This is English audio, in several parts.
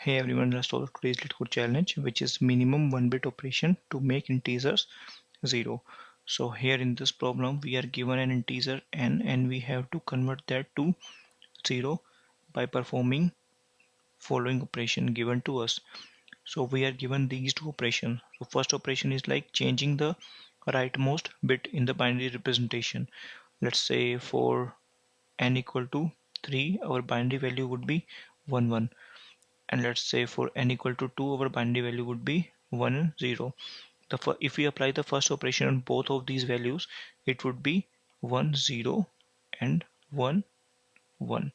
Hey everyone, let's solve today's LeetCode challenge, which is minimum 1-bit operation to make integers 0. So here in this problem, we are given an integer n and we have to convert that to 0 by performing following operation given to us. So we are given these two operations. So first operation is like changing the rightmost bit in the binary representation. Let's say for n equal to 3, our binary value would be 1 1. And let's say for n equal to 2, our binary value would be 1 0. If we apply the first operation on both of these values, it would be 1 0 and 1 1,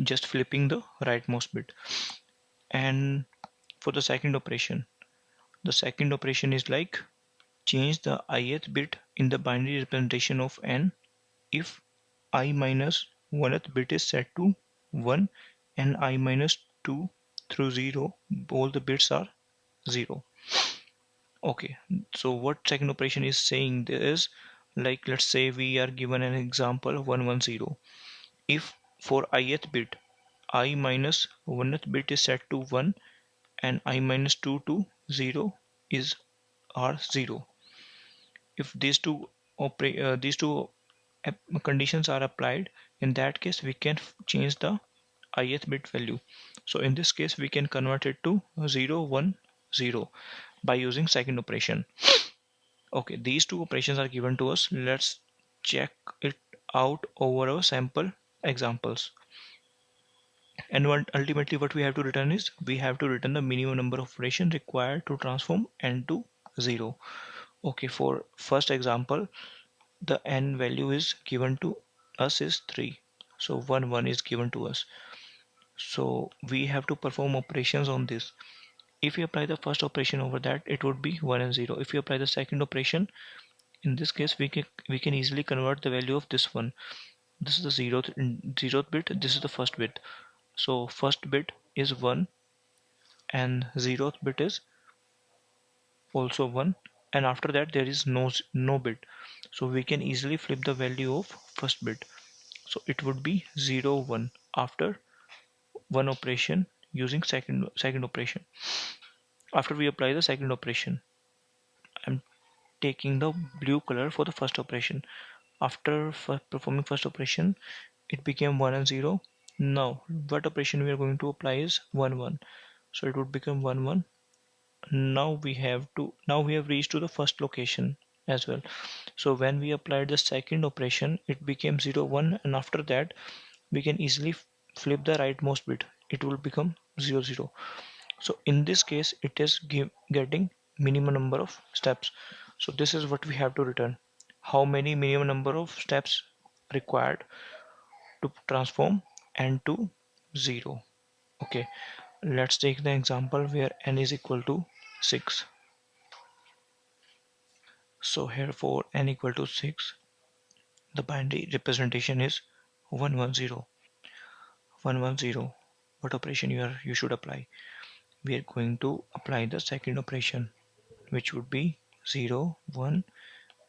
just flipping the rightmost bit. And for the second operation is like change the ith bit in the binary representation of n if I minus 1th bit is set to 1 and I minus 2 through 0, all the bits are 0. Okay, so what second operation is saying there is, like, let's say we are given an example 110. If for ith bit I minus 1th bit is set to 1 and I minus 2 to 0 is are 0. If these two conditions are applied, in that case we can change the ith bit value. So in this case we can convert it to 0 1 0 by using second operation. Okay, these two operations are given to us. Let's check it out over our sample examples. And ultimately what we have to return is, we have to return the minimum number of operations required to transform n to 0. Okay, for first example, the n value is given to us is 3. So 1 1 is given to us. So we have to perform operations on this. If we apply the first operation over that, it would be 1 and 0. If we apply the second operation, in this case we can easily convert the value of this one. This is the zeroth bit, this is the first bit. So first bit is 1 and zeroth bit is also 1, and after that there is no bit. So we can easily flip the value of first bit. So it would be 0 1 after one operation using second operation. After we apply the second operation, I'm taking the blue color for the first operation. After performing first operation, it became 1 and 0. Now what operation we are going to apply is 1 1. So it would become 1 1. Now we have reached to the first location as well. So when we applied the second operation, it became 0 1, and after that we can easily flip the rightmost bit. It will become 0 0. So in this case it is getting minimum number of steps. So this is what we have to return: how many minimum number of steps required to transform n to 0. Okay, let's take the example where n is equal to 6. So here for n equal to 6, the binary representation is 110. 110. What operation you should apply? We are going to apply the second operation, which would be 0 1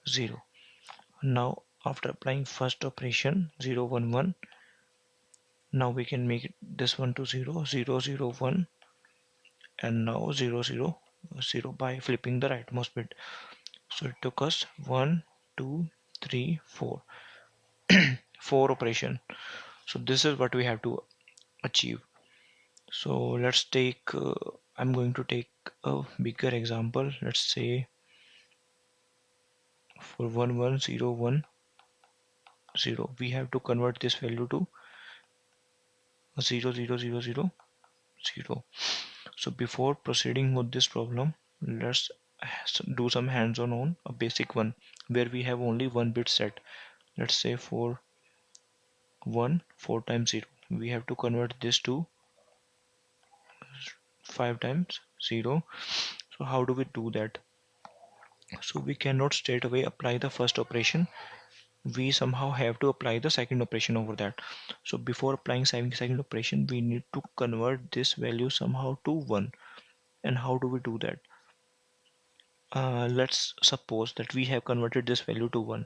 0. Now after applying first operation 0 1 1, now we can make this one to 0 0 0 1, and now 0 0 0 by flipping the rightmost bit. So it took us 1 2 3 4 4 operation. So this is what we have to achieve. So let's take I'm going to take a bigger example. Let's say for 1 1 0 1 0, we have to convert this value to 0 0 0 0 0. So before proceeding with this problem, let's do some hands-on on a basic one where we have only one bit set. Let's say for 1 4 times 0, we have to convert this to 5 times 0. So how do we do that? So we cannot straight away apply the first operation. We somehow have to apply the second operation over that. So before applying second operation, we need to convert this value somehow to 1. And how do we do that? Let's suppose that we have converted this value to 1.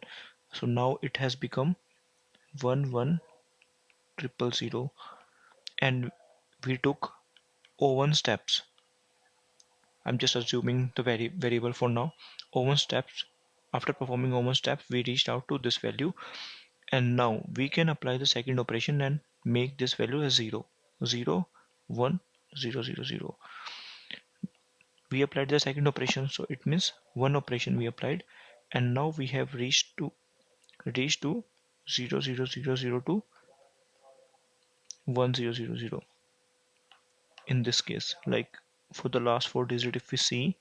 So now it has become 1 1 0 0, and we took O1 steps. I'm just assuming the variable for now. O1 steps. After performing O1 steps, we reached out to this value, and now we can apply the second operation and make this value as 0. 0, 1, 0, 0, 0. We applied the second operation, so it means one operation we applied, and now we have reached to 0, 0, 0, 0 to 1, 0, 0, 0. In this case, like for the last four digits, if we see,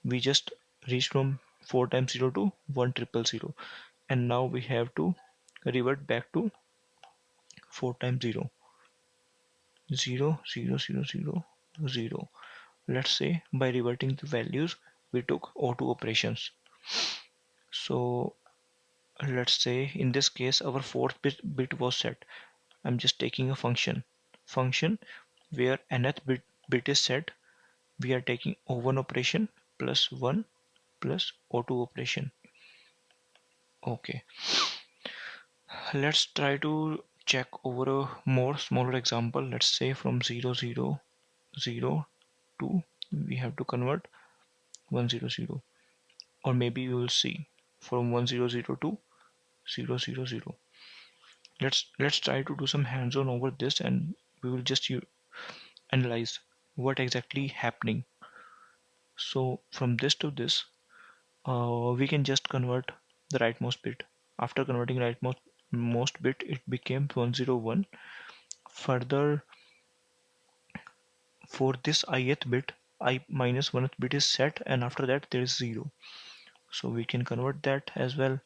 we just reached from 4 times 0 to 1 triple 0, and now we have to revert back to 4 times 0. 0, 0, 0, 0, 0. Let's say by reverting the values, we took O2 operations. So let's say in this case, our fourth bit was set. I'm just taking a function where nth bit is set. We are taking O1 operation plus 1 plus O2 operation. Okay, let's try to check over a more smaller example. Let's say from 0, 0, 0 to we have to convert 1, 0, 0, or maybe you will see from 1, 0, 0 to 0, 0, 0. Let's try to do some hands-on over this, and we will just analyze what exactly happening. So from this to this, we can just convert the rightmost bit. After converting rightmost bit, it became 101. Further, for this ith bit, I minus 1th bit is set, and after that there is 0. So we can convert that as well.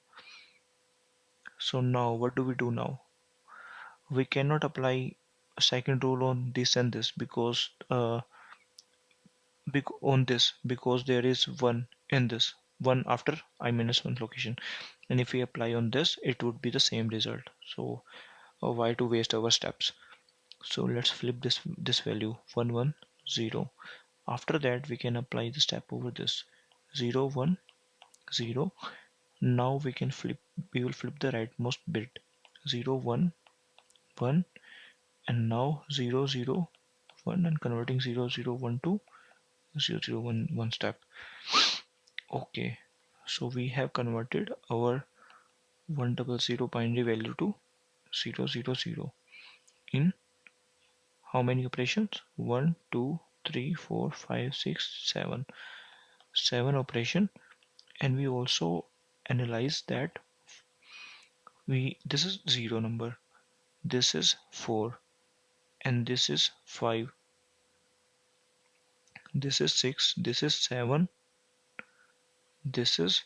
So now what do we do now? We cannot apply a second rule on this and this because on this, because there is 1 in this, 1 after I minus 1 location, and if we apply on this, it would be the same result. So why to waste our steps? So let's flip this value 1, 1, 0. After that we can apply the step over this 0, 1, 0. Now we will flip the rightmost bit 0, 1, 1, and now 0, 0, 1, and converting 0, 0, 1 to 0, 0, 1, 1 step. Okay, so we have converted our 100 binary value to 0, 0, 0 in how many operations? 1, 2, 3, 4, 5, 6, 7. 7 operation, and we also analyze that this is 0 number, this is 4, and this is 5, this is 6, this is 7, this is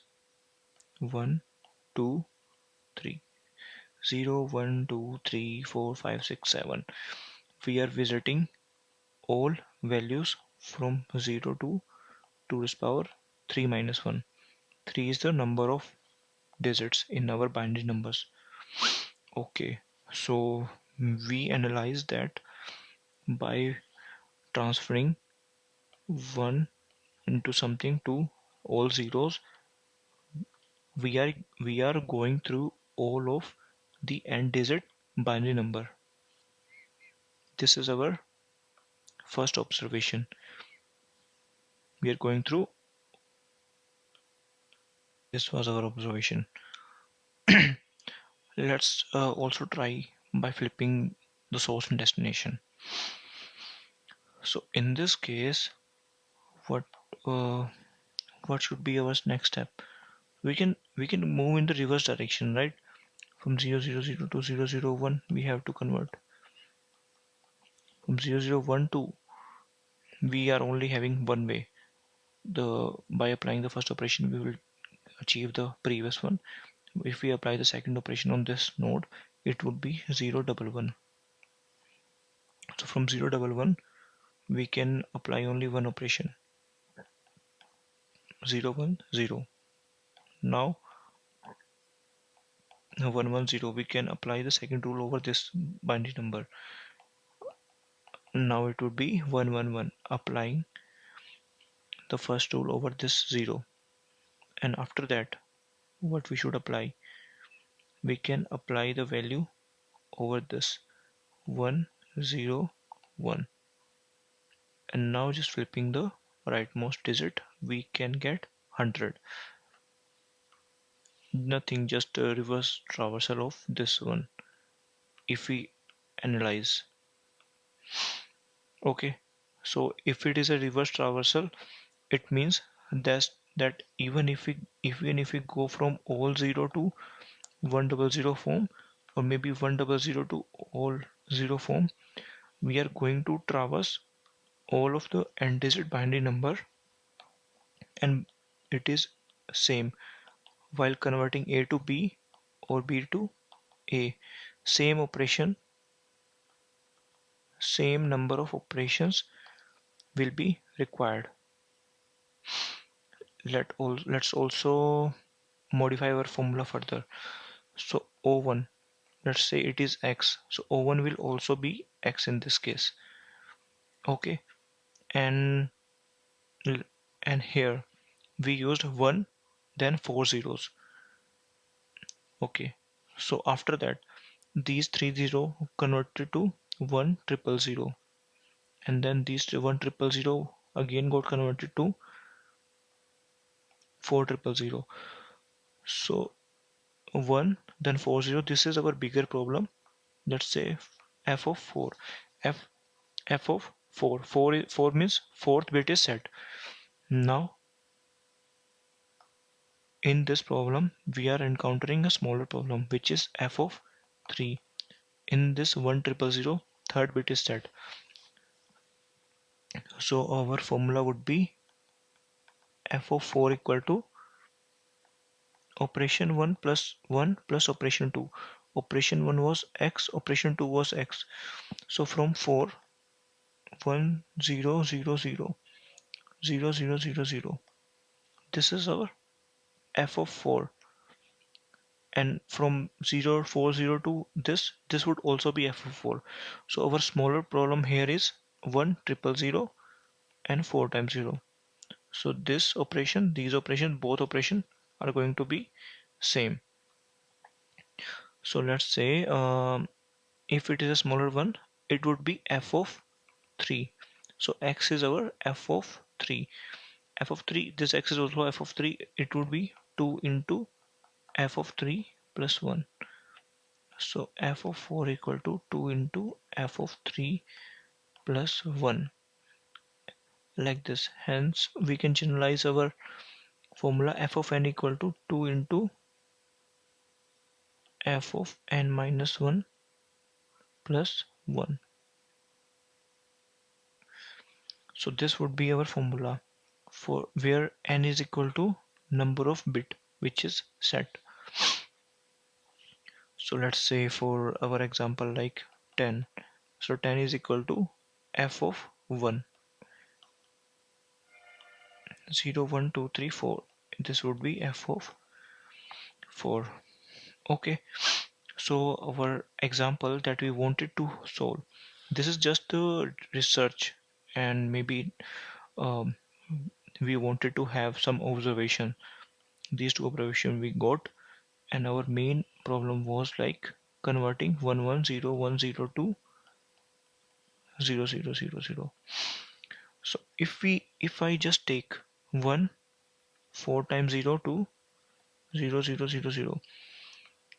1, 2, 3. 0, 1, 2, 3, 4, 5, 6, 7. We are visiting all values from 0 to 2 raised power 3 minus 1. 3 is the number of digits in our binary numbers. Okay, so we analyze that by transferring 1 into something to all zeros. We are going through all of the n digit binary number. This is our first observation. We are going through, this was our observation. Let's also try by flipping the source and destination. So in this case, what uh, what should be our next step? We can move in the reverse direction, right? From 0, 0, 0 to 0, 0, 1, we have to convert. From 0, 0, 1 to, we are only having one way. By applying the first operation, we will achieve the previous one. If we apply the second operation on this node, it would be 0, 1, 1. So from 0, 1, 1, we can apply only one operation, 0, 1, 0. Now 1, 1, 0, we can apply the second rule over this binary number. Now it would be 1, 1, 1, applying the first rule over this 0. And after that, what we should apply? We can apply the value over this 1, 0, 1. and now just flipping the rightmost digit, we can get 100. Nothing, just a reverse traversal of this one if we analyze. Okay, so if it is a reverse traversal, it means that even if we go from all 0 to 100 form, or maybe 100 to all 0 form, we are going to traverse all of the n digit binary number, and it is same while converting A to B or B to A. Same operation, same number of operations will be required. Let's also modify our formula further. So O1, let's say it is X. So O1 will also be X in this case. Okay, and and here we used 1 then 4 zeros. Okay, so after that these 3 0 converted to 1 0 0 0, and then these 1 0 0 0 again got converted to 4 0 0 0. So 1 then 4 0, this is our bigger problem. Let's say f of 4, f f of 4 means fourth bit is set. Now in this problem we are encountering a smaller problem, which is f of 3. In this 1 0 0 0, third bit is set, so our formula would be f of 4 equal to operation 1 plus 1 plus operation 2. Operation 1 was x, operation 2 was x. So from 4, 1 0 0 0 0 0 0 0, this is our f of 4, and from 0 4 0 to this would also be f of 4. So our smaller problem here is 1 0 0 0 and 4 times 0. So this operation, these operations, both operations are going to be same. So let's say if it is a smaller one, it would be f of 3. So x is our f of 3. F of 3, this x is also f of 3. It would be 2 into f of 3 plus 1. So f of 4 equal to 2 into f of 3 plus 1, like this. Hence we can generalize our formula f of n equal to 2 into f of n minus 1 plus 1. So this would be our formula for where n is equal to number of bit which is set. So let's say for our example like 10. So 10 is equal to f of 1, 0 1 2 3 4. This would be f of 4. Okay, so our example that we wanted to solve, this is just the research, and maybe um, we wanted to have some observation. These two observations we got, and our main problem was like converting 1 1 0 1 0 to 0 0 0 0. So if I just take 1 4 times 0 to 0 0 0 0,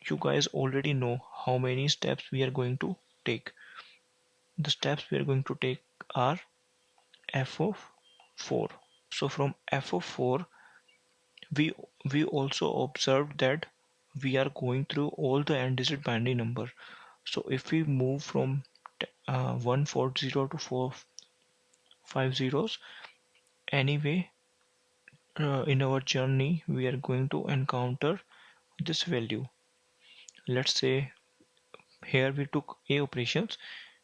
you guys already know how many steps we are going to take. The steps we are going to take are f of 4. So from f of 4, we we also observed that we are going through all the n digit binary number. So if we move from 140 to 450, anyway, in our journey we are going to encounter this value. Let's say here we took a operations,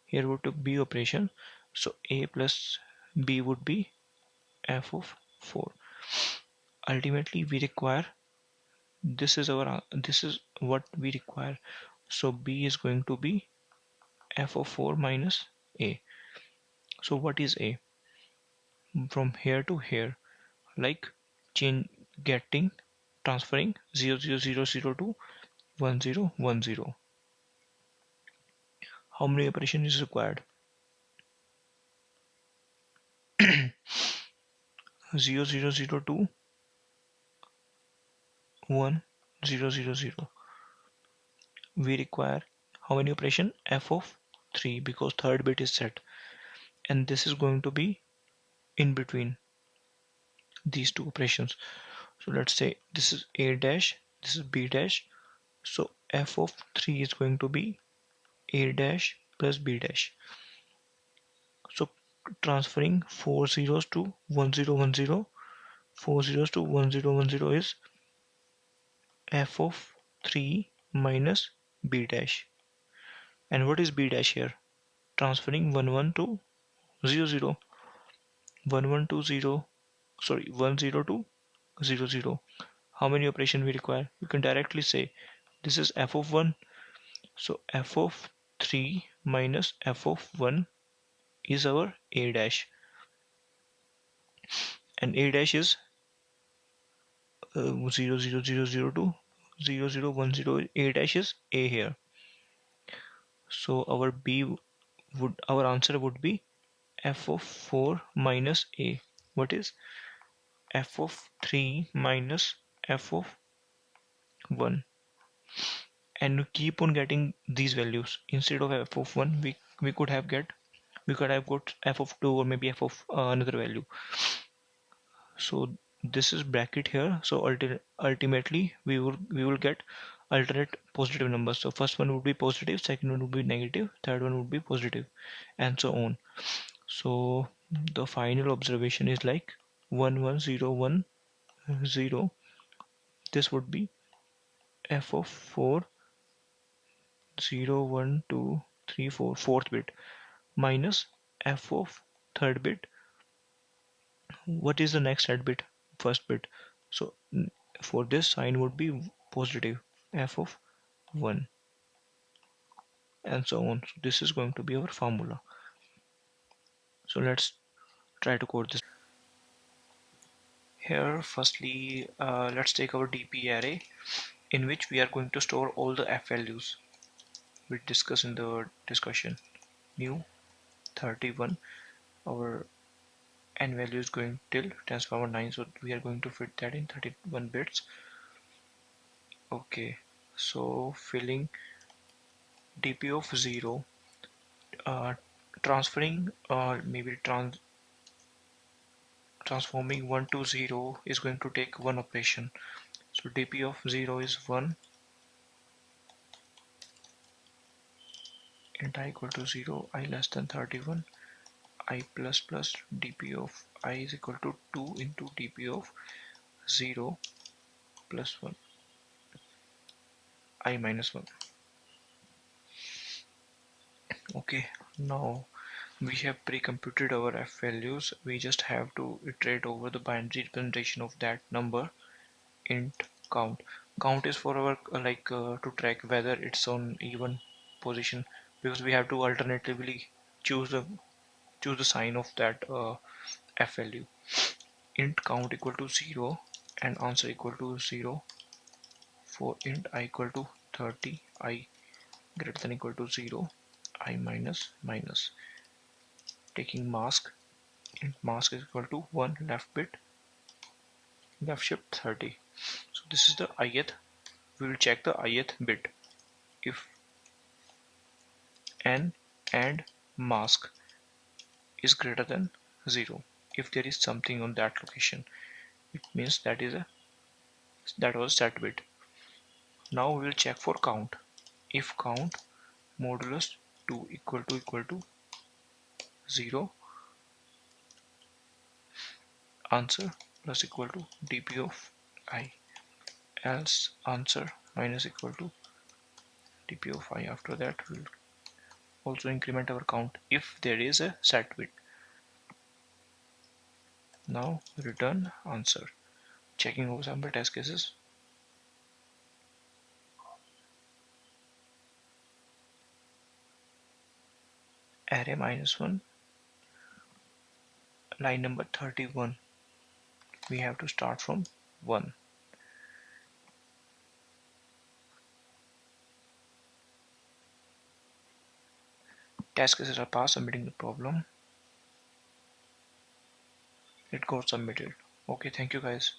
here we took b operation, so a plus b would be f of 4. Ultimately we require, this is what we require. So b is going to be f of 4 minus a. So what is a? From here to here, like change, getting, transferring 0 0 0 0 to 1 0 1 0. How many operation is required? 0 0 0 to 1 0 0 0. We require how many operation? F of 3, because third bit is set, and this is going to be in between these two operations. So let's say this is A dash, this is B dash. So F of 3 is going to be A dash plus B dash. So transferring 4 zeros to 1 0 1 0, 4 zeros to 1 0 1 0 is F of 3 minus B dash. And what is B dash here? Transferring 1 1 to 0 0, 1 1 to 0, sorry, 1 0 to 0 0. How many operations we require? You can directly say this is F of 1. So F of 3 minus F of 1 is our A dash, and A dash is 0 0 0 0 to 0 0 1 0. A dash is A here. So our answer would be F of 4 minus A. What is F of 3 minus F of 1? And we keep on getting these values. Instead of F of 1, we could have got F of 2, or maybe F of another value. So this is bracket here. So ultimately we will get alternate positive numbers. So first one would be positive, second one would be negative, third one would be positive, and so on. So the final observation is like 1 1 0 1 0. This would be F of 4 0 1 2 3 4, fourth bit, minus F of third bit. What is the next head bit? First bit. So for this, sign would be positive, F of 1, and so on. So this is going to be our formula. So let's try to code this. Here firstly, let's take our DP array, in which we are going to store all the F values we discussed in the discussion. New 31, our N value is going till 10 to the power 9, so we are going to fit that in 31 bits. Okay, so filling DP of 0, transferring maybe transforming 1 to 0 is going to take one operation. So DP of 0 is 1, int I equal to 0, I less than 31, I plus plus DP of I is equal to 2 into DP of 0 plus 1, I minus 1. Okay, now we have pre-computed our F values. We just have to iterate over the binary representation of that number. Int count. Count is for our to track whether it's on even position, because we have to alternatively choose the sign of that F value. Int count equal to 0 and answer equal to 0. For int I equal to 30, I greater than equal to 0, I minus minus. Taking mask, int mask is equal to 1 left bit, left shift 30. So this is the ith. We will check the ith bit. If n and mask is greater than 0, if there is something on that location, it means that was set bit. Now we will check for count. If count modulus 2 equal to 0, answer plus equal to dp of I, else answer minus equal to dp of I. After that we'll also increment our count if there is a set bit. Now return answer. Checking over sample test cases. Array -1, line number 31. We have to start from 1. Test cases are passed, submitting the problem. it got submitted. Okay, thank you guys.